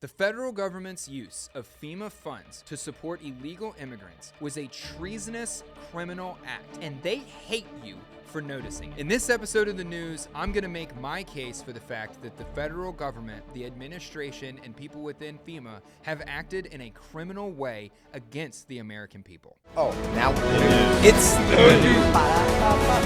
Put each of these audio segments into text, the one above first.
The federal government's use of FEMA funds to support illegal immigrants was a treasonous criminal act, and they hate you for noticing. In this episode of the news, I'm going to make my case for the fact that the federal government, the administration, and people within FEMA have acted in a criminal way against the American people. Oh, now It's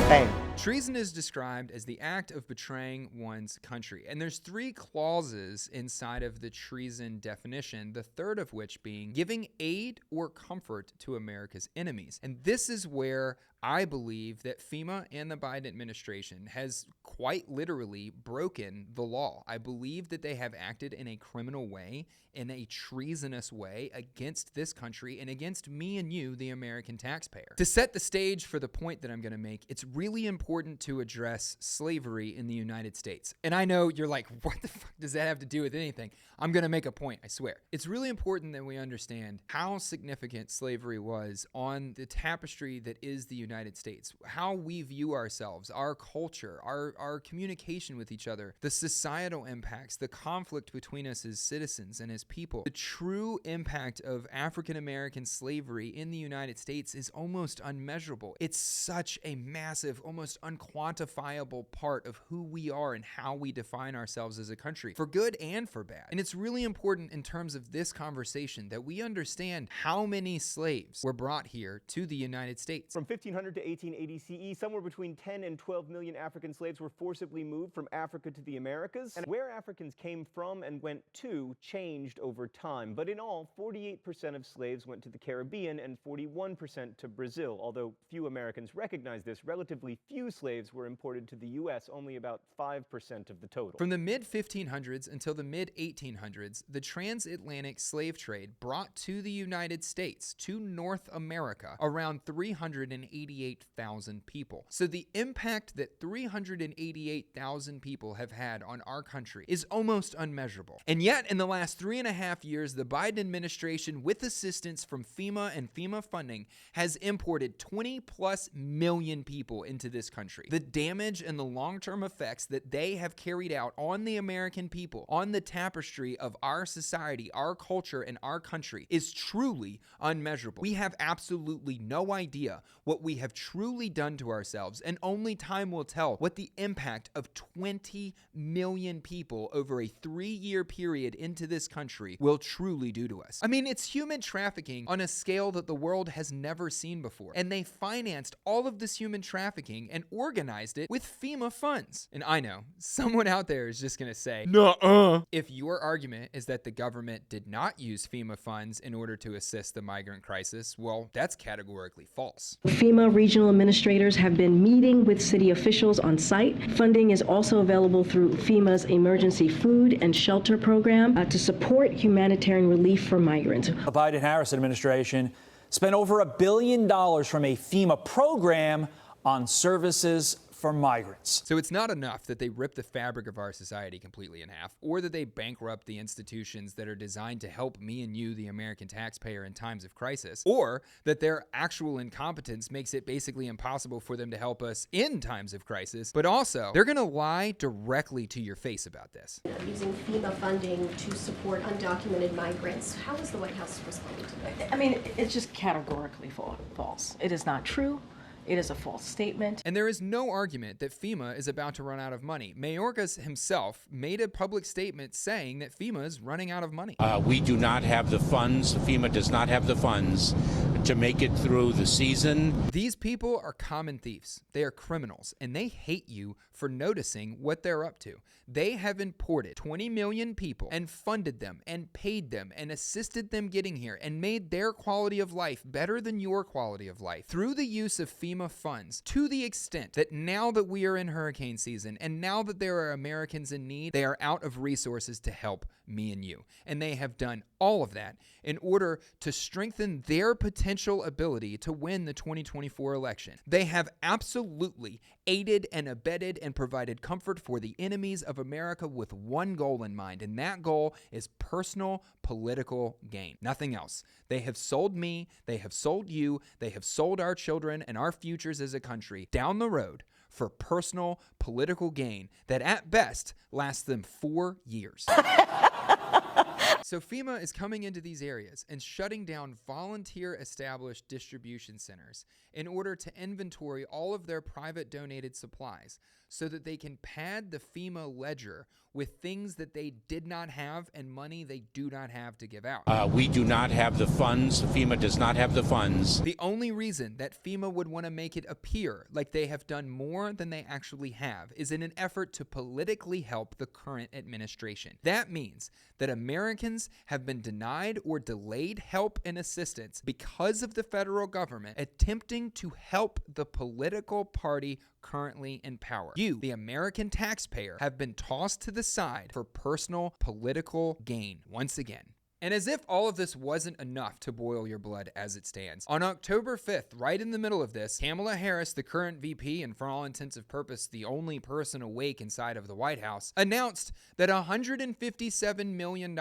bang. Treason is described as the act of betraying one's country, and there's 3 clauses inside of the treason definition, the third of which being giving aid or comfort to America's enemies. And this is where I believe that FEMA and the Biden administration has quite literally broken the law. I believe that they have acted in a criminal way, in a treasonous way against this country and against me and you, the American taxpayer. To set the stage for the point that I'm going to make, it's really important to address slavery in the United States. And I know you're like, what the fuck does that have to do with anything? I'm going to make a point, I swear. It's really important that we understand how significant slavery was on the tapestry that is the United States, how we view ourselves, our culture, our communication with each other, the societal impacts, the conflict between us as citizens and as people. The true impact of African American slavery in the United States is almost unmeasurable. It's such a massive, almost unquantifiable part of who we are and how we define ourselves as a country, for good and for bad. And it's really important in terms of this conversation that we understand how many slaves were brought here to the United States. From 1500 to 1880 CE, somewhere between 10 and 12 million African slaves were forcibly moved from Africa to the Americas, and where Africans came from and went to changed over time. But in all, 48% of slaves went to the Caribbean and 41% to Brazil. Although few Americans recognize this, relatively few slaves were imported to the U.S., only about 5% of the total. From the mid-1500s until the mid-1800s, the transatlantic slave trade brought to the United States, to North America, around 388,000 people. So the impact that 388,000 people have had on our country is almost unmeasurable. And yet, in the last 3.5 years, the Biden administration, with assistance from FEMA and FEMA funding, has imported 20+ million people into this country. The damage and the long-term effects that they have carried out on the American people, on the tapestry of our society, our culture, and our country is truly unmeasurable. We have absolutely no idea what we have truly done to ourselves, and only time will tell what the impact of 20 million people over a 3-year period into this country will truly do to us. I mean, it's human trafficking on a scale that the world has never seen before, and they financed all of this human trafficking and organized it with FEMA funds. And I know, someone out there is just gonna say, nuh-uh. If your argument is that the government did not use FEMA funds in order to assist the migrant crisis, well, that's categorically false. FEMA regional administrators have been meeting with city officials on site. Funding is also available through FEMA's emergency food and shelter program to support humanitarian relief for migrants. The Biden-Harris administration spent over $1 billion from a FEMA program on services for migrants. So it's not enough that they rip the fabric of our society completely in half, or that they bankrupt the institutions that are designed to help me and you, the American taxpayer, in times of crisis, or that their actual incompetence makes it basically impossible for them to help us in times of crisis, but also they're gonna lie directly to your face about this. Using FEMA funding to support undocumented migrants. How is the White House responding to that? I mean, it's just categorically false. It is not true. It is a false statement. And there is no argument that FEMA is about to run out of money. Mayorkas himself made a public statement saying that FEMA is running out of money. We do not have the funds. FEMA does not have the funds to make it through the season. These people are common thieves. They are criminals, and they hate you for noticing what they're up to. They have imported 20 million people and funded them and paid them and assisted them getting here and made their quality of life better than your quality of life through the use of FEMA funds, to the extent that now that we are in hurricane season and now that there are Americans in need, they are out of resources to help me and you. And they have done all of that in order to strengthen their potential ability to win the 2024 election. They have absolutely aided and abetted and provided comfort for the enemies of America with one goal in mind, and that goal is personal political gain. Nothing else. They have sold me, they have sold you, they have sold our children and our futures as a country down the road for personal political gain that at best lasts them 4 years. So FEMA is coming into these areas and shutting down volunteer established distribution centers in order to inventory all of their private donated supplies so that they can pad the FEMA ledger with things that they did not have and money they do not have to give out. We do not have the funds. FEMA does not have the funds. The only reason that FEMA would want to make it appear like they have done more than they actually have is in an effort to politically help the current administration. That means that Americans have been denied or delayed help and assistance because of the federal government attempting to help the political party currently in power. You, the American taxpayer, have been tossed to the side for personal political gain once again. And as if all of this wasn't enough to boil your blood as it stands, on October 5th, right in the middle of this, Kamala Harris, the current VP, and for all intents and purposes, the only person awake inside of the White House, announced that $157 million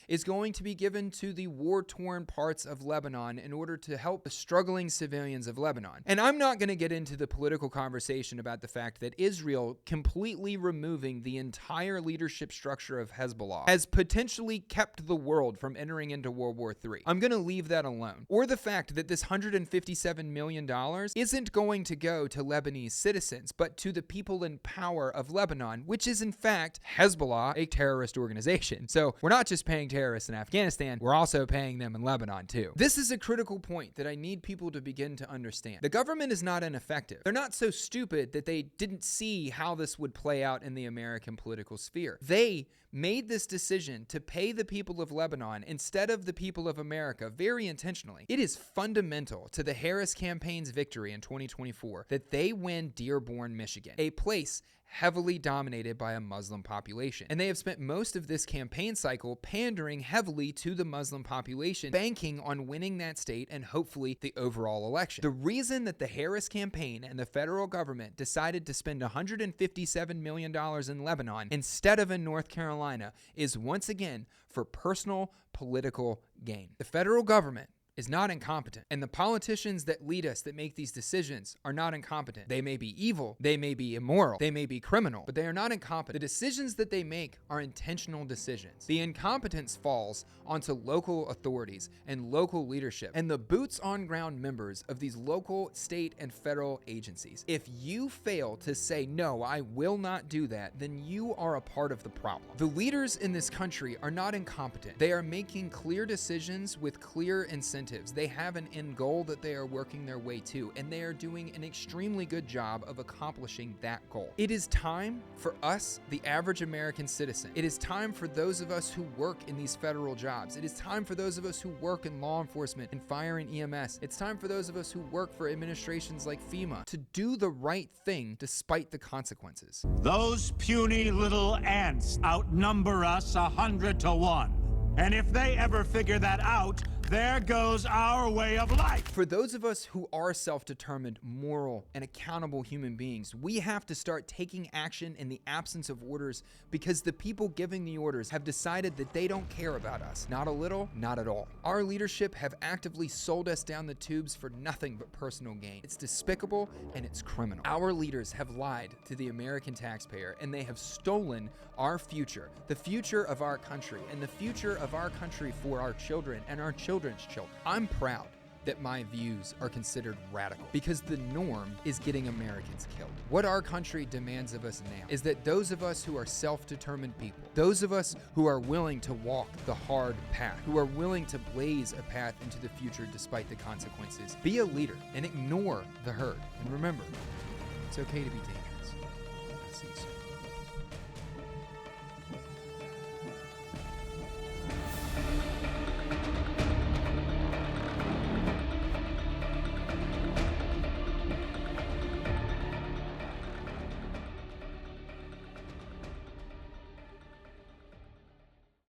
is going to be given to the war-torn parts of Lebanon in order to help the struggling civilians of Lebanon. And I'm not going to get into the political conversation about the fact that Israel completely removing the entire leadership structure of Hezbollah has potentially kept the world from entering into World War III. I'm going to leave that alone. Or the fact that this $157 million isn't going to go to Lebanese citizens, but to the people in power of Lebanon, which is in fact Hezbollah, a terrorist organization. So we're not just paying terrorists in Afghanistan, we're also paying them in Lebanon too. This is a critical point that I need people to begin to understand. The government is not ineffective. They're not so stupid that they didn't see how this would play out in the American political sphere. They made this decision to pay the people of Lebanon instead of the people of America very intentionally. It is fundamental to the Harris campaign's victory in 2024 that they win Dearborn, Michigan, a place heavily dominated by a Muslim population. And they have spent most of this campaign cycle pandering heavily to the Muslim population, banking on winning that state and hopefully the overall election. The reason that the Harris campaign and the federal government decided to spend $157 million in Lebanon instead of in North Carolina is once again for personal political gain. The federal government is not incompetent, and the politicians that lead us that make these decisions are not incompetent. They may be evil, they may be immoral, they may be criminal, but they are not incompetent. The decisions that they make are intentional decisions. The incompetence falls onto local authorities and local leadership and the boots on ground members of these local, state, and federal agencies. If you fail to say, no, I will not do that, then you are a part of the problem. The leaders in this country are not incompetent. They are making clear decisions with clear incentives. They have an end goal that they are working their way to, and they are doing an extremely good job of accomplishing that goal. It is time for us, the average American citizen. It is time for those of us who work in these federal jobs. It is time for those of us who work in law enforcement and fire and EMS. It's time for those of us who work for administrations like FEMA to do the right thing despite the consequences. Those puny little ants outnumber us 100 to 1. And if they ever figure that out, there goes our way of life. For those of us who are self-determined, moral, and accountable human beings, we have to start taking action in the absence of orders because the people giving the orders have decided that they don't care about us. Not a little, not at all. Our leadership have actively sold us down the tubes for nothing but personal gain. It's despicable and it's criminal. Our leaders have lied to the American taxpayer and they have stolen our future, the future of our country, and the future of our country for our children and our children's children. I'm proud that my views are considered radical because the norm is getting Americans killed. What our country demands of us now is that those of us who are self-determined people, those of us who are willing to walk the hard path, who are willing to blaze a path into the future despite the consequences, be a leader and ignore the herd. And remember, it's okay to be dangerous. I'll see you soon.